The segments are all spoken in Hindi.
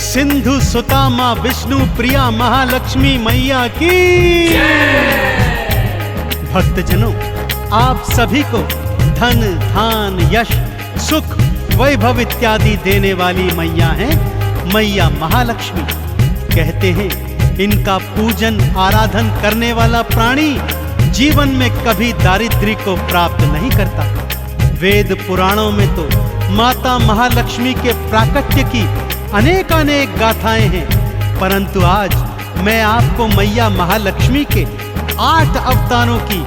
सिंधु सुता मां विष्णु प्रिया महालक्ष्मी मैया की। भक्तजनों, आप सभी को धन धान यश सुख वैभव इत्यादि देने वाली मैया हैं मैया महालक्ष्मी। कहते हैं इनका पूजन आराधन करने वाला प्राणी जीवन में कभी दारिद्र्य को प्राप्त नहीं करता। वेद पुराणों में तो माता महालक्ष्मी के प्राकट्य की अनेक गाथाएं हैं, परंतु आज मैं आपको मैया महालक्ष्मी के 8 अवतारों की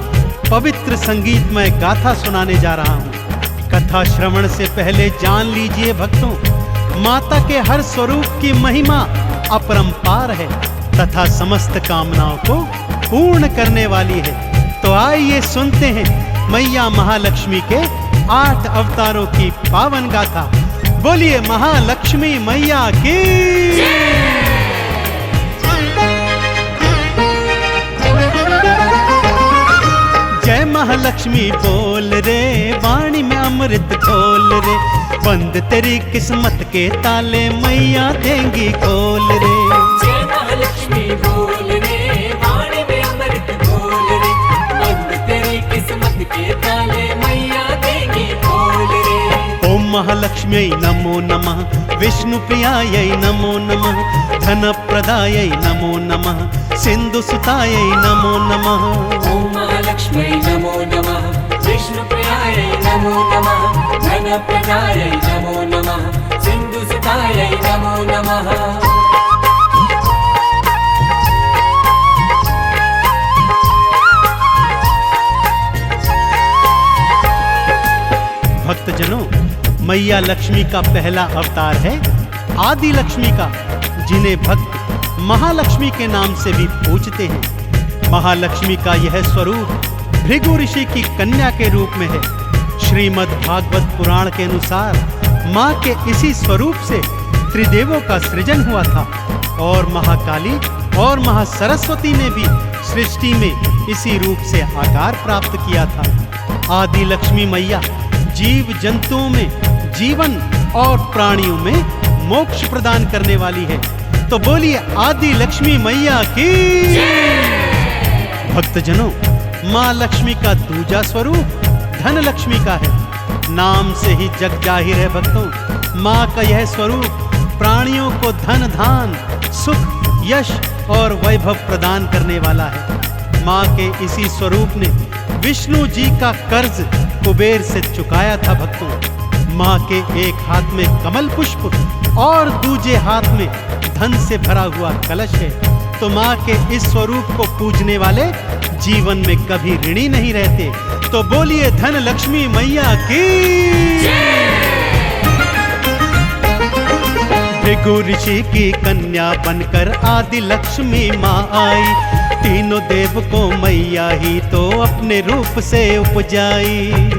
पवित्र संगीतमय गाथा सुनाने जा रहा हूं। कथा श्रवण से पहले जान लीजिए भक्तों, माता के हर स्वरूप की महिमा अपरंपार है तथा समस्त कामनाओं को पूर्ण करने वाली है। तो आइए सुनते हैं मैया महालक्ष्मी के 8 अवतारों की पावन गाथा। बोलिए महालक्ष्मी मैया की। जय महालक्ष्मी बोल रे, वाणी में अमृत घोल रे, बंद तेरी किस्मत के ताले मैया देंगी खोल रे। जय महालक्ष्मी बोल रे, वाणी में अमृत घोल रे, बंद तेरी किस्मत के ताले मैया देंगी खोल रे। ओम महालक्ष्म्यै नमो नमः, विष्णु प्रियायै नमो नमः, धन प्रदायै नमो नमः, सिंधु सुतायै नमो नमः। ओम महालक्ष्मी नमो नमः, विष्णु प्रियायै नमो नमः, धन प्रदायै नमो नमः, सिंधु सुतायै नमो नमः। भक्तजनों, मैया लक्ष्मी का पहला अवतार है आदि लक्ष्मी का, जिन्हें भक्त महालक्ष्मी के नाम से भी पूजते हैं। महालक्ष्मी का यह स्वरूप भृगु ऋषि की कन्या के रूप में है। श्रीमद् भागवत पुराण के अनुसार मां के इसी स्वरूप से त्रिदेवों का सृजन हुआ था और महाकाली और महासरस्वती ने भी सृष्टि में इसी रूप से आकार प्राप्त किया था। आदि लक्ष्मी मैया जीव जंतुओं में जीवन और प्राणियों में मोक्ष प्रदान करने वाली है। तो बोलिए आदि लक्ष्मी मैया की। भक्तजनों, मां लक्ष्मी का दूजा स्वरूप धन लक्ष्मी का है। नाम से ही जग जाहिर है भक्तों, मां का यह स्वरूप प्राणियों को धन धान सुख यश और वैभव प्रदान करने वाला है। मां के इसी स्वरूप ने विष्णु जी का कर्ज कुबेर से चुकाया था भक्तों। मां के एक हाथ में कमल पुष्प और दूजे हाथ में धन से भरा हुआ कलश है। तो मां के इस स्वरूप को पूजने वाले जीवन में कभी ऋणी नहीं रहते। तो बोलिए धन लक्ष्मी मैया की। भृगु ऋषि की कन्या बनकर आदि लक्ष्मी मां आई, तीनों देव को मैया ही तो अपने रूप से उपजाई।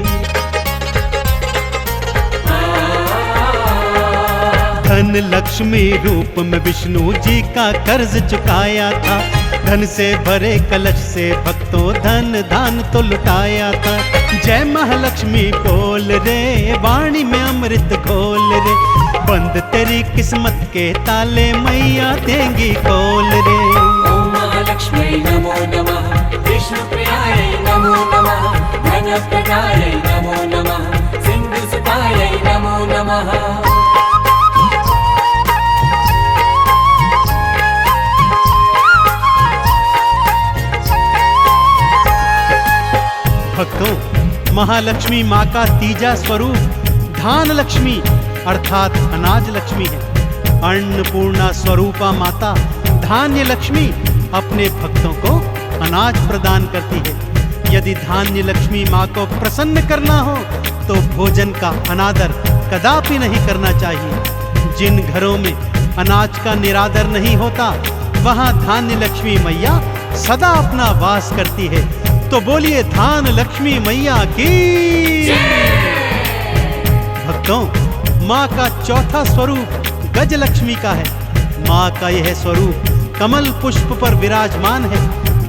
धन लक्ष्मी रूप में विष्णु जी का कर्ज चुकाया था, धन से भरे कलश से भक्तों धन दान तो लुटाया था। जय महालक्ष्मी बोल रे, वाणी में अमृत घोल रे, बंद तेरी किस्मत के ताले मैया देंगी खोल रे। ओम महालक्ष्मी नमो नमः, विष्णु प्रियायै नमो नमः, धन प्रदायै नमो नमः, सिंधु सुतायै नमो नमः। भक्तों, महालक्ष्मी मां का तीजा स्वरूप धान लक्ष्मी अर्थात अनाज लक्ष्मी है। अन्नपूर्णा स्वरूपा माता धान्य लक्ष्मी अपने भक्तों को अनाज प्रदान करती है। यदि धान्य लक्ष्मी मां को प्रसन्न करना हो तो भोजन का अनादर कदापि नहीं करना चाहिए। जिन घरों में अनाज का निरादर नहीं होता, वहां धान्य लक्ष्मी मैया सदा अपना वास करती है। तो बोलिए धान लक्ष्मी मैया की। भक्तों, मां का चौथा स्वरूप गज लक्ष्मी का है। मां का यह स्वरूप कमल पुष्प पर विराजमान है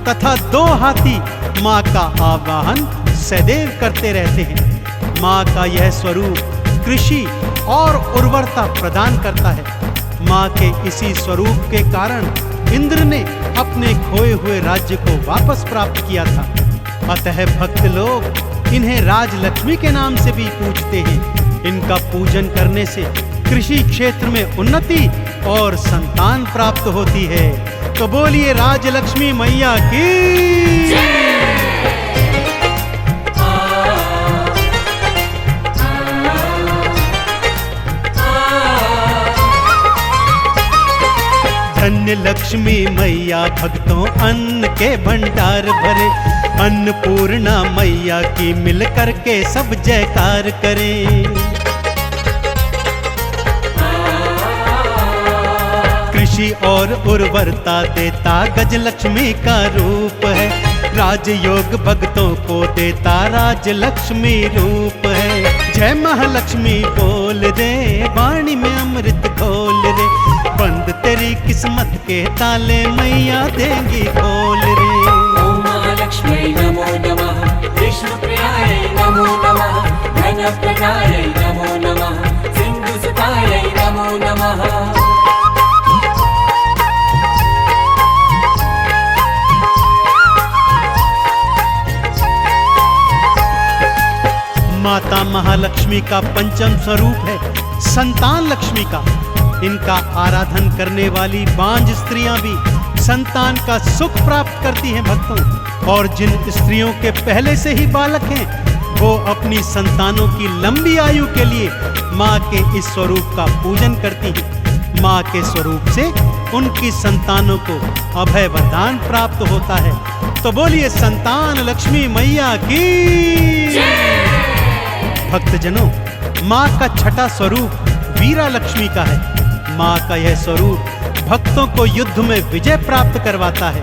तथा 2 हाथी माँ का आवाहन सदैव करते रहते हैं। माँ का यह स्वरूप कृषि और उर्वरता प्रदान करता है। माँ के इसी स्वरूप के कारण इंद्र ने अपने खोए हुए राज्य को वापस प्राप्त किया था। अतः भक्त लोग इन्हें राजलक्ष्मी के नाम से भी पूजते हैं। इनका पूजन करने से कृषि क्षेत्र में उन्नति और संतान प्राप्त होती है। तो बोलिए राजलक्ष्मी मैया की। धन्य लक्ष्मी मैया भक्तों अन्न के भंडार भरे, अन्नपूर्णा मैया की मिल करके सब जयकार करें। कृषि और उर्वरता देता गजलक्ष्मी का रूप है, राजयोग भक्तों को देता राजलक्ष्मी रूप है। जय महालक्ष्मी बोल रे, वाणी में अमृत घोल रे, बंद तेरी किस्मत के ताले मैया देंगी खोल रे। ओम महालक्ष्मी नमो नमः, विष्णु प्रियाय नमो नमः, धन प्रदाय नमो नमः, सिंधु सुताय नमो नमः। माता महालक्ष्मी का पंचम स्वरूप है संतान लक्ष्मी का। इनका आराधन करने वाली बांझ स्त्रियां भी संतान का सुख प्राप्त करती हैं भक्तों। और जिन स्त्रियों के पहले से ही बालक हैं, वो अपनी संतानों की लंबी आयु के लिए माँ के इस स्वरूप का पूजन करती हैं। माँ के स्वरूप से उनकी संतानों को अभय वरदान प्राप्त होता है। तो बोलिए संतान लक्ष्मी मैया की। भक्तजनों, माँ का छठा स्वरूप वीरा लक्ष्मी का है। माँ का यह स्वरूप भक्तों को युद्ध में विजय प्राप्त करवाता है।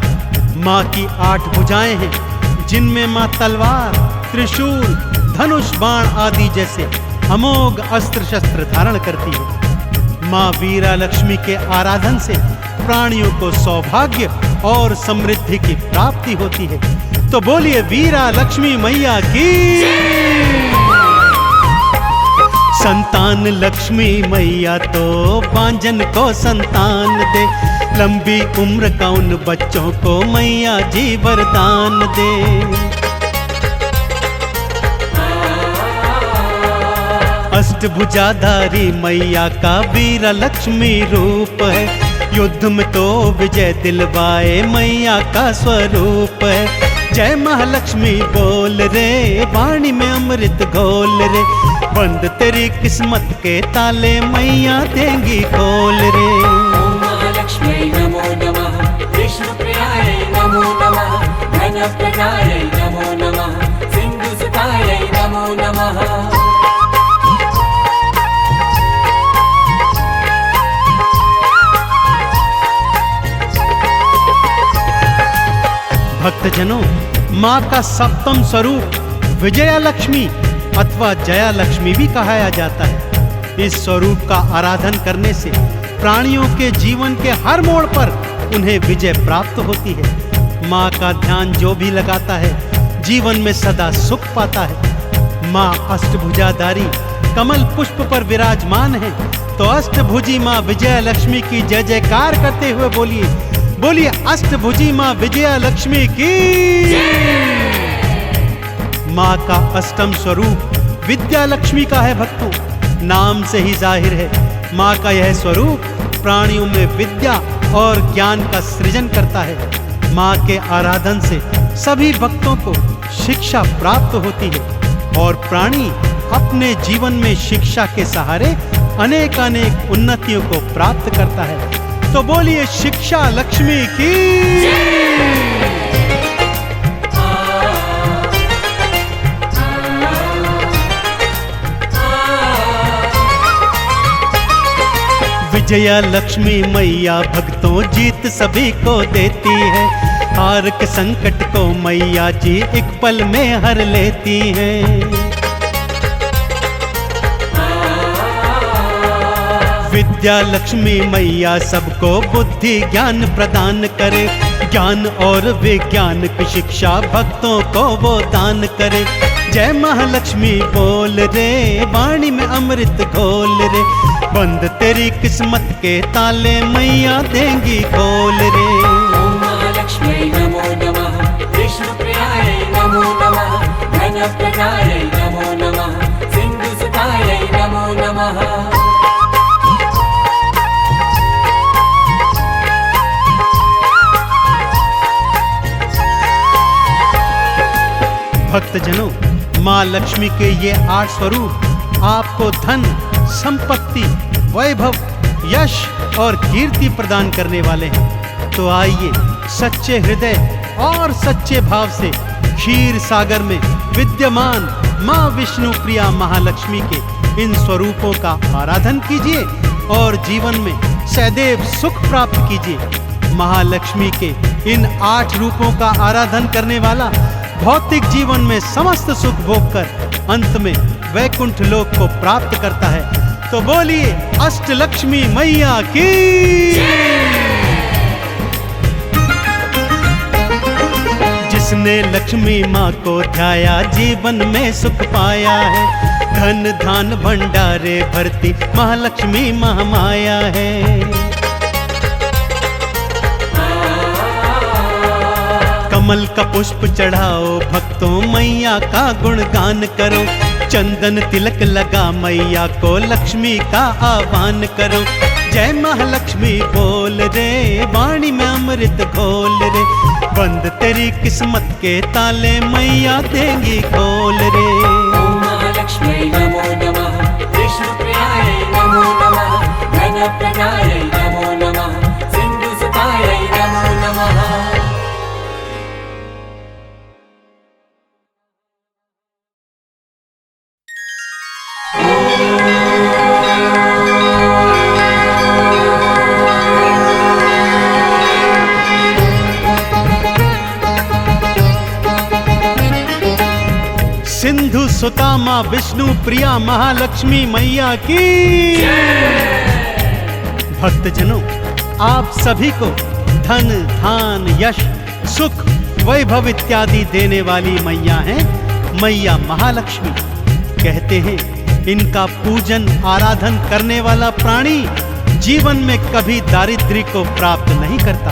माँ की 8 भुजाएं हैं, जिनमें माँ तलवार, त्रिशूल, धनुष, बाण आदि जैसे अमोघ अस्त्र शस्त्र धारण करती है। माँ वीरा लक्ष्मी के आराधन से प्राणियों को सौभाग्य और समृद्धि की प्राप्ति होती है। तो बोलिए वीरा लक्ष्मी मैया की। संतान लक्ष्मी मैया तो बांझन को संतान दे, लंबी उम्र का उन बच्चों को मैया जी वरदान दे। अष्टभुजाधारी मैया का वीरा लक्ष्मी रूप है, युद्ध में तो विजय दिलवाए मैया का स्वरूप है। जय महालक्ष्मी बोल रे, वाणी में अमृत घोल रे, बंद तेरी किस्मत के ताले मैया देंगी खोल रे। ओम महालक्ष्मी नमो नमः, विष्णु प्रियाय नमो नमः, धन प्रदाय नमो नमः, सिंधु सुताय नमो नमः। भक्तजनों, माँ का सप्तम स्वरूप विजया लक्ष्मी अथवा जया लक्ष्मी भी कहा जाता है। इस स्वरूप का आराधन करने से प्राणियों के जीवन के हर मोड़ पर उन्हें विजय प्राप्त होती है। माँ का ध्यान जो भी लगाता है, जीवन में सदा सुख पाता है। माँ अष्टभुजाधारी कमल पुष्प पर विराजमान है। तो अष्टभुजी माँ विजया लक्ष्मी की जय जयकार करते हुए बोलिए अष्टभुजी माँ विजया लक्ष्मी की। माँ का अष्टम स्वरूप विद्या लक्ष्मी का है भक्तों। नाम से ही जाहिर है, माँ का यह स्वरूप प्राणियों में विद्या और ज्ञान का सृजन करता है। माँ के आराधन से सभी भक्तों को शिक्षा प्राप्त होती है और प्राणी अपने जीवन में शिक्षा के सहारे अनेक उन्नतियों को प्राप्त करता है। तो बोलिए शिक्षा लक्ष्मी की। विजया लक्ष्मी मैया भक्तों जीत सभी को देती है। हार के संकट को मैया जी एक पल में हर लेती हैं। विद्या लक्ष्मी मैया सबको बुद्धि ज्ञान प्रदान करे, ज्ञान और विज्ञान की शिक्षा भक्तों को वो दान करे। जय महालक्ष्मी बोल रे, वाणी में अमृत घोल रे, बंद तेरी किस्मत के ताले मैया देंगी खोल रे। ओम महालक्ष्म्यै नमो नमः, विष्णुप्रियायै नमो नमः, धनप्रदायै नमो नमः, सिन्धुसुतायै नमो नमः। भक्तजनों, माँ लक्ष्मी के ये 8 स्वरूप आपको धन, संपत्ति, वैभव, यश और कीर्ति प्रदान करने वाले हैं। तो आइए सच्चे हृदय और सच्चे भाव से क्षीर सागर में विद्यमान माँ विष्णु प्रिया महालक्ष्मी के इन स्वरूपों का आराधन कीजिए और जीवन में सदैव सुख प्राप्त कीजिए। महालक्ष्मी के इन 8 रूपों का आराधन करने वाला भौतिक जीवन में समस्त सुख भोग कर अंत में वैकुंठ लोक को प्राप्त करता है। तो बोलिए अष्टलक्ष्मी मैया की। जिसने लक्ष्मी माँ को ध्याया जीवन में सुख पाया है, धन धान भंडारे भरती महालक्ष्मी महामाया है। कमल का पुष्प चढ़ाओ भक्तों, मैया का गुणगान करो, चंदन तिलक लगा मैया को लक्ष्मी का आह्वान करो। जय महालक्ष्मी बोल रे, वाणी में अमृत घोल रे, बंद तेरी किस्मत के ताले मैया देंगी खोल रे। ओम महालक्ष्म्यै नमो नमः, विष्णुप्रियायै नमो नमः, धनप्रदायै नमो नमः, सिन्धुसुतायै नमो नमः। सिंधु सुता माँ विष्णु प्रिया महालक्ष्मी मैया की। भक्तजनों, आप सभी को धन धान यश सुख वैभव इत्यादि देने वाली मैया है मैया महालक्ष्मी। कहते हैं इनका पूजन आराधन करने वाला प्राणी जीवन में कभी दारिद्र्य को प्राप्त नहीं करता।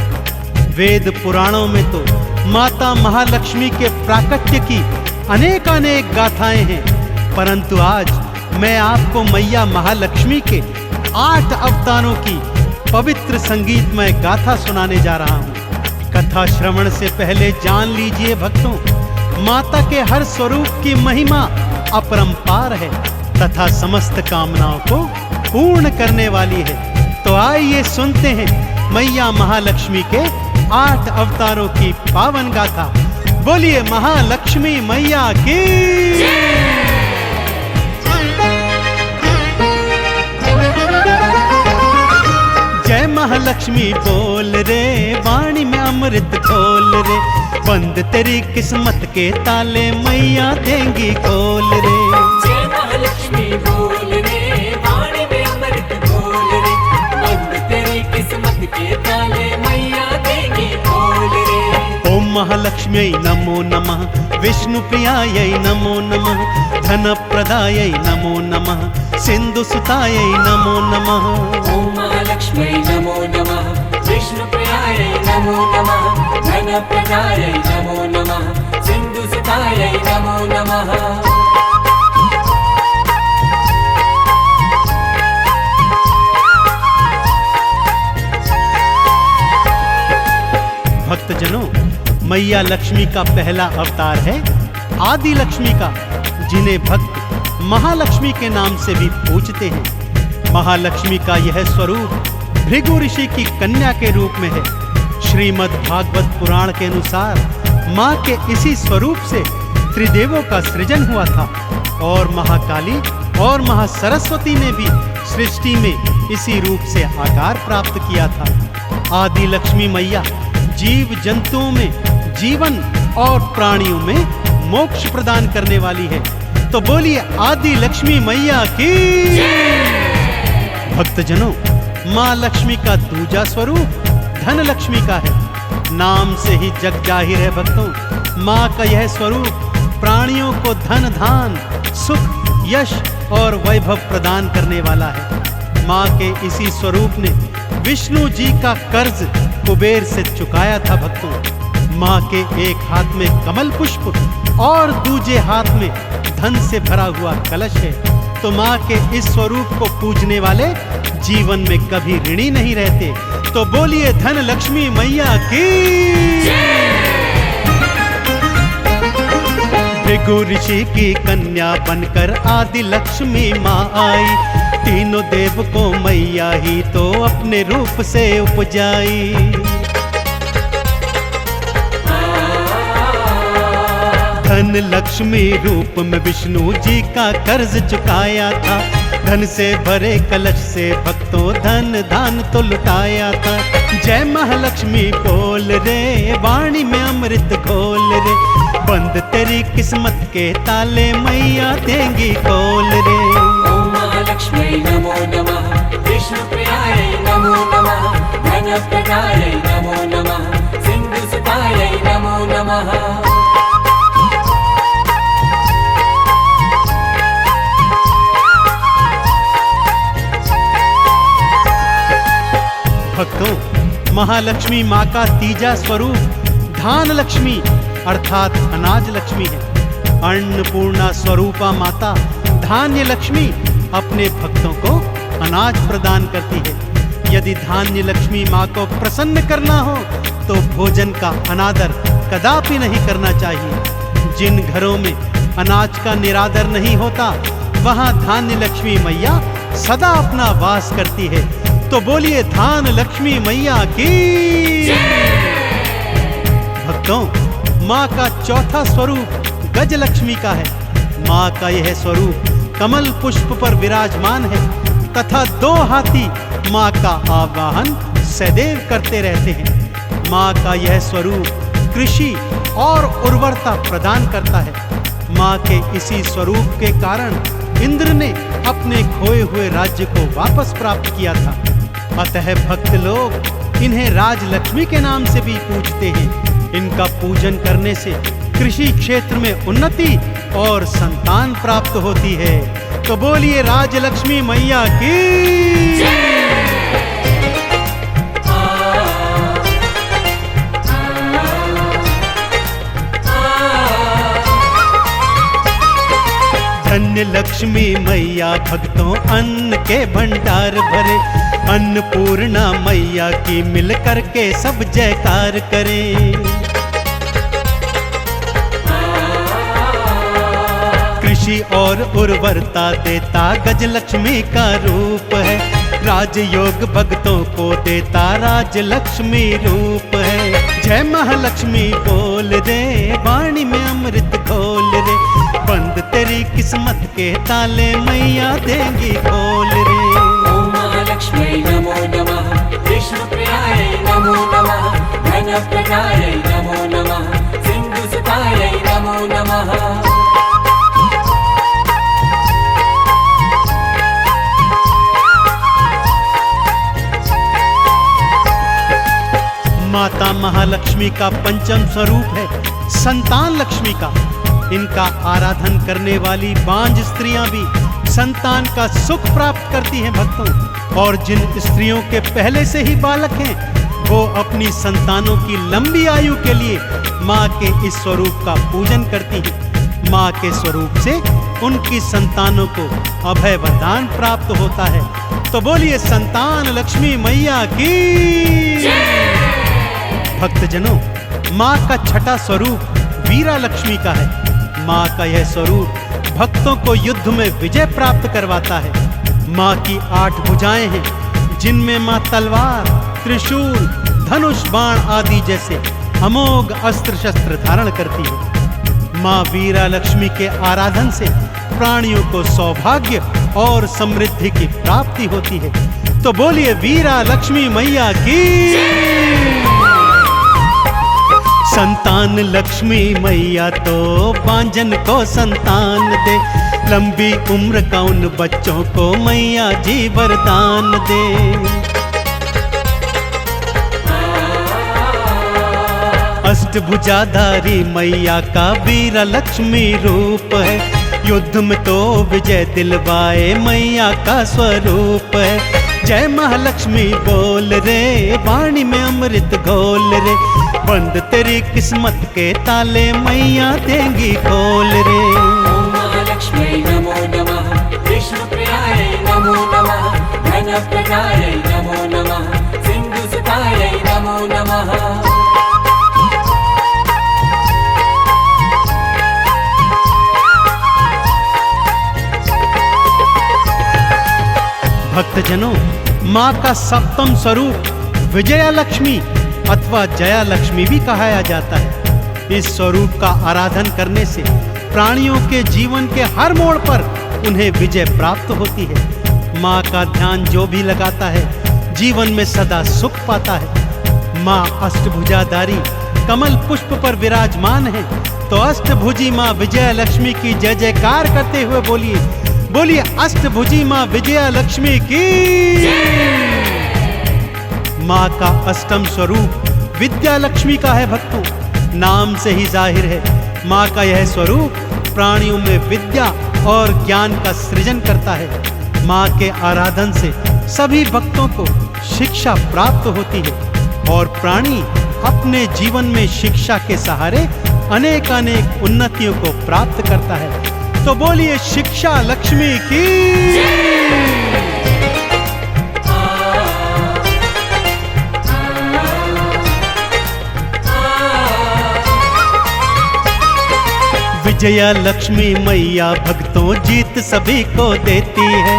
वेद पुराणों में तो माता महालक्ष्मी के प्राकट्य की अनेकानेक गाथाएं हैं, परंतु आज मैं आपको मैया महालक्ष्मी के 8 अवतारों की पवित्र संगीतमय गाथा सुनाने जा रहा हूँ। कथा श्रवण से पहले जान लीजिए भक्तों, माता के हर स्वरूप की महिमा अपरंपार है तथा समस्त कामनाओं को पूर्ण करने वाली है। तो आइए सुनते हैं मैया महालक्ष्मी के 8 अवतारों की पावन गाथा। बोलिए महालक्ष्मी मैया की। जय महालक्ष्मी बोल रे, वाणी में अमृत घोल रे, बंद तेरी किस्मत के ताले मैया देंगी खोल रे। जय महालक्ष्मी बोल रे, वाणी में अमृत घोल रे, बंद तेरी किस्मत के ताले मैया देंगी खोल रे। ओम महालक्ष्म्यै नमो नमः, विष्णुप्रियायै नमो नमः, धनप्रदायै नमो नमः, सिन्धुसुतायै नमो नमः। ओम महालक्ष्म्यै नमो नमः, विष्णुप्रियायै नमो नमः, धनप्रदायै नमो नमः, सिन्धुसुतायै नमो नमः। भक्तजनों, मैया लक्ष्मी का पहला अवतार है आदि लक्ष्मी का, जिन्हें भक्त महालक्ष्मी के नाम से भी पूजते हैं। महालक्ष्मी का यह स्वरूप भृगु ऋषि की कन्या के रूप में है। श्रीमद् भागवत पुराण के अनुसार माँ के इसी स्वरूप से त्रिदेवों का सृजन हुआ था और महाकाली और महासरस्वती ने भी सृष्टि में इसी रूप से आकार प्राप्त किया था। आदि लक्ष्मी मैया जीव जंतुओं में जीवन और प्राणियों में मोक्ष प्रदान करने वाली है। तो बोलिए आदि लक्ष्मी मैया की। भक्तजनों, माँ लक्ष्मी का दूजा स्वरूप धन लक्ष्मी का है। नाम से ही जग जाहिर है भक्तों, माँ का यह स्वरूप प्राणियों को धन धान सुख यश और वैभव प्रदान करने वाला है। माँ के इसी स्वरूप ने विष्णु जी का कर्ज कुबेर से चुकाया था भक्तों। माँ के एक हाथ में कमल पुष्प और दूजे हाथ में धन से भरा हुआ कलश है। तो माँ के इस स्वरूप को पूजने वाले जीवन में कभी ऋणी नहीं रहते। तो बोलिए धन लक्ष्मी मैया की। भृगु ऋषि की कन्या बनकर आदि लक्ष्मी माँ आई, तीनों देव को मैया ही तो अपने रूप से उपजाई। धन लक्ष्मी रूप में विष्णु जी का कर्ज चुकाया था। धन से भरे कलश से भक्तों धन दान तो लुटाया था। जय महालक्ष्मी बोल रे, वाणी में अमृत घोल रे, बंद तेरी किस्मत के ताले मैया देंगी खोल रे। ओम महालक्ष्मी नमो नमः, विष्णु प्रियाय नमो नमः, धन प्रदाय नमो नमः, सिंधु सुताय नमो नमः। भक्तों, महालक्ष्मी माँ का तीजा स्वरूप धान लक्ष्मी अर्थात अनाज लक्ष्मी है। अन्नपूर्णा स्वरूपा माता धान्य लक्ष्मी अपने भक्तों को अनाज प्रदान करती है। यदि धान्य लक्ष्मी माँ को प्रसन्न करना हो तो भोजन का अनादर कदापि नहीं करना चाहिए। जिन घरों में अनाज का निरादर नहीं होता वहाँ धान्य लक्ष्मी मैया सदा अपना वास करती है। तो बोलिए धान लक्ष्मी मैया की। भक्तों, माँ का चौथा स्वरूप गज लक्ष्मी का है। माँ का यह स्वरूप कमल पुष्प पर विराजमान है तथा दो हाथी माँ का आवाहन सदैव करते रहते हैं। माँ का यह स्वरूप कृषि और उर्वरता प्रदान करता है। माँ के इसी स्वरूप के कारण इंद्र ने अपने खोए हुए राज्य को वापस प्राप्त किया था। अतः भक्त लोग इन्हें राजलक्ष्मी के नाम से भी पूजते हैं। इनका पूजन करने से कृषि क्षेत्र में उन्नति और संतान प्राप्त होती है। तो बोलिए राजलक्ष्मी मैया की। धन्य लक्ष्मी मैया भक्तों अन्न के भंडार भरे, अन्नपूर्णा मैया की मिल करके सब जयकार करें। कृषि और उर्वरता देता गज लक्ष्मी का रूप है। राजयोग भक्तों को देता राजलक्ष्मी रूप है। जय महालक्ष्मी बोल रे, वाणी में अमृत घोल रे, बंद तेरी किस्मत के ताले मैया देंगी खोल रे। ओम महालक्ष्मी नमो नमः, विष्णु प्रियाय नमो नमः, धन प्रदाय नमो नमः, सिंधु सुताय नमो नमः। माता महालक्ष्मी का पंचम स्वरूप है संतान लक्ष्मी का। इनका आराधन करने वाली बांझ स्त्रियां भी संतान का सुख प्राप्त करती हैं भक्तों। और जिन स्त्रियों के पहले से ही बालक हैं वो अपनी संतानों की लंबी आयु के लिए माँ के इस स्वरूप का पूजन करती हैं। माँ के स्वरूप से उनकी संतानों को अभय वरदान प्राप्त होता है। तो बोलिए संतान लक्ष्मी मैया की। भक्तजनों, माँ का छठा स्वरूप वीरा लक्ष्मी का है। माँ का यह स्वरूप भक्तों को युद्ध में विजय प्राप्त करवाता है। माँ की 8 भुजाएं हैं जिनमें माँ तलवार, त्रिशूल, धनुष, बाण आदि जैसे अमोघ अस्त्र शस्त्र धारण करती है। माँ वीरा लक्ष्मी के आराधन से प्राणियों को सौभाग्य और समृद्धि की प्राप्ति होती है। तो बोलिए वीरा लक्ष्मी मैया की। संतान लक्ष्मी मैया तो बांझन को संतान दे, लंबी उम्र का उन बच्चों को मैया जी वरदान दे। अष्टभुजाधारी मैया का वीर लक्ष्मी रूप है, युद्ध में तो विजय दिलवाए मैया का स्वरूप है। जय महालक्ष्मी बोल रे, वाणी में अमृत घोल रे, बंद तेरी किस्मत के ताले मैया देंगी खोल रे। ओम महालक्ष्मी नमो नमः, विष्णुप्रियायै नमो नमः, धनप्रदायै नमो नमः, सिन्धुसुतायै नमो नमः। भक्तजनों, माँ का सप्तम स्वरूप विजया लक्ष्मी अथवा जया लक्ष्मी भी कहा जाता है। इस स्वरूप का आराधन करने से प्राणियों के जीवन के हर मोड़ पर उन्हें विजय प्राप्त होती है। माँ का ध्यान जो भी लगाता है जीवन में सदा सुख पाता है। माँ अष्टभुजाधारी कमल पुष्प पर विराजमान है, तो अष्टभुजी माँ विजया लक्ष्मी की जय जयकार करते हुए बोलिए, बोलिए अष्टभुजी माँ विजया लक्ष्मी की। माँ का अष्टम स्वरूप विद्या लक्ष्मी का है भक्तों। नाम से ही जाहिर है माँ का यह स्वरूप प्राणियों में विद्या और ज्ञान का सृजन करता है। माँ के आराधन से सभी भक्तों को शिक्षा प्राप्त होती है और प्राणी अपने जीवन में शिक्षा के सहारे अनेक अनेक उन्नतियों को प्राप्त करता है। तो बोलिए शिक्षा लक्ष्मी की। विजया लक्ष्मी मैया भक्तों जीत सभी को देती है,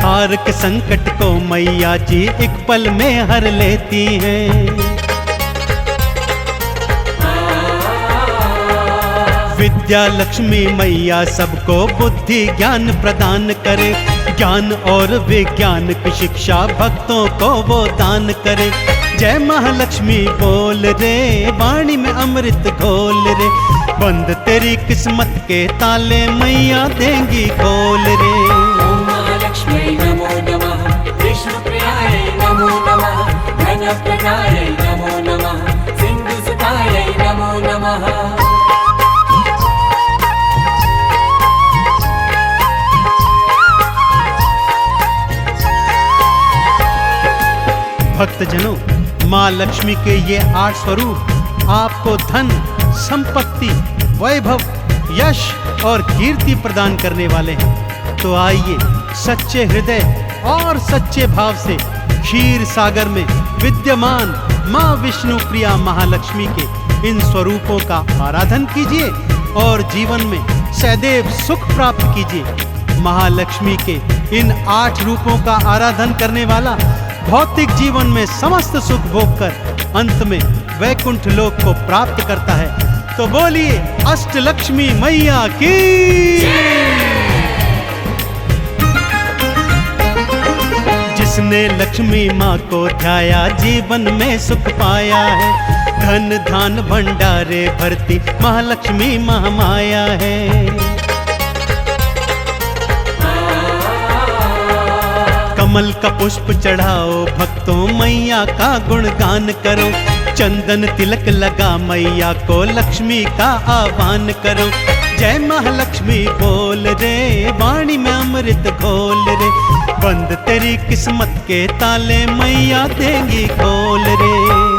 हार के संकट को मैया जी एक पल में हर लेती हैं। विद्या लक्ष्मी मैया सबको बुद्धि ज्ञान प्रदान करे, ज्ञान और विज्ञान की शिक्षा भक्तों को वो दान करे। जय महालक्ष्मी बोल रे, वाणी में अमृत घोल रे, बंद तेरी किस्मत के ताले मैया देंगी खोल रे। ओम महालक्ष्मी नमो नमः, विष्णुप्रियायै नमो नमः, धनप्रदायै नमो नमः, सिन्धुसुतायै नमो नमः। भक्तजनों, माँ लक्ष्मी के ये 8 स्वरूप आपको धन, संपत्ति, वैभव, यश और कीर्ति प्रदान करने वाले हैं। तो आइए सच्चे हृदय और सच्चे भाव से क्षीर सागर में विद्यमान माँ विष्णु प्रिया महालक्ष्मी के इन स्वरूपों का आराधन कीजिए और जीवन में सदैव सुख प्राप्त कीजिए। महालक्ष्मी के इन 8 रूपों का आराधन करने वाला भौतिक जीवन में समस्त सुख भोग कर अंत में वैकुंठ लोक को प्राप्त करता है। तो बोलिए अष्टलक्ष्मी मैया की। जिसने लक्ष्मी माँ को ध्याया जीवन में सुख पाया है, धन धान भंडारे भरती महालक्ष्मी महामाया है। कमल का पुष्प चढ़ाओ भक्तों, मैया का गुणगान करो, चंदन तिलक लगा मैया को लक्ष्मी का आह्वान करो। जय महालक्ष्मी बोल रे, वाणी में अमृत घोल रे, बंद तेरी किस्मत के ताले मैया देंगी खोल रे।